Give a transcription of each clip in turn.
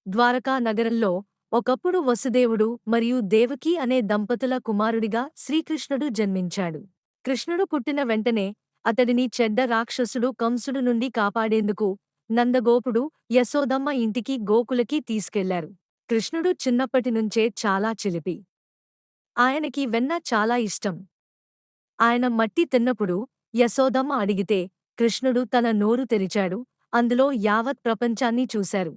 ద్వారకా నగరంలో ఒకప్పుడు వసుదేవుడు మరియు దేవకి అనే దంపతుల కుమారుడిగా శ్రీకృష్ణుడు జన్మించాడు. కృష్ణుడు పుట్టిన వెంటనే అతడిని చెడ్డ రాక్షసుడు కంసుడు నుండి కాపాడేందుకు నందగోపుడు, యశోదమ్మ ఇంటికి గోకులకి తీసుకెళ్లారు. కృష్ణుడు చిన్నప్పటినుంచే చాలా చిలిపి. ఆయనకి వెన్న చాలా ఇష్టం. ఆయన మట్టి తిన్నప్పుడు యశోదమ్మ అడిగితే కృష్ణుడు తన నోరు తెరిచాడు. అందులో యావత్ ప్రపంచాన్ని చూశారు.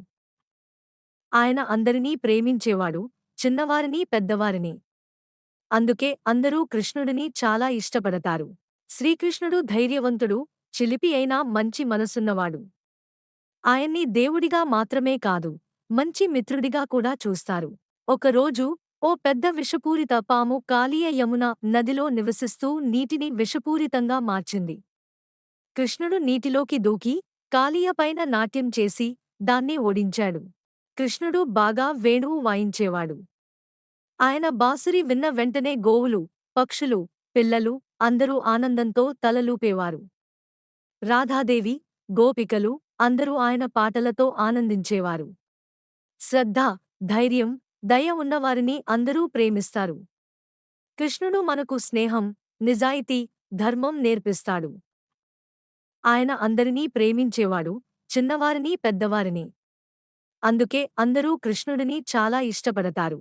ఆయన అందరినీ ప్రేమించేవాడు, చిన్నవారిని పెద్దవారిని. అందుకే అందరూ కృష్ణుడిని చాలా ఇష్టపడతారు. శ్రీకృష్ణుడు ధైర్యవంతుడు, చిలిపి అయినా మంచి మనసున్నవాడు. ఆయన్ని దేవుడిగా మాత్రమే కాదు, మంచి మిత్రుడిగా కూడా చూస్తారు. ఒకరోజు ఓ పెద్ద విషపూరిత పాము కాళీయ యమున నదిలో నివసిస్తూ నీటిని విషపూరితంగా మార్చింది. కృష్ణుడు నీటిలోకి దూకి కాళీయ పైన నాట్యం చేసి దాన్ని ఓడించాడు. కృష్ణుడు బాగా వేణువు వాయించేవాడు. ఆయన బాసురి విన్న వెంటనే గోవులు, పక్షులు, పిల్లలు అందరూ ఆనందంతో తలలూపేవారు. రాధాదేవి, గోపికలు అందరూ ఆయన పాటలతో ఆనందించేవారు. శ్రద్ధ, ధైర్యం, దయ ఉన్నవారిని అందరూ ప్రేమిస్తారు. కృష్ణుడు మనకు స్నేహం, నిజాయితీ, ధర్మం నేర్పిస్తాడు. ఆయన అందరినీ ప్రేమించేవాడు, చిన్నవారిని పెద్దవారిని. అందుకే అందరూ కృష్ణుడిని చాలా ఇష్టపడతారు.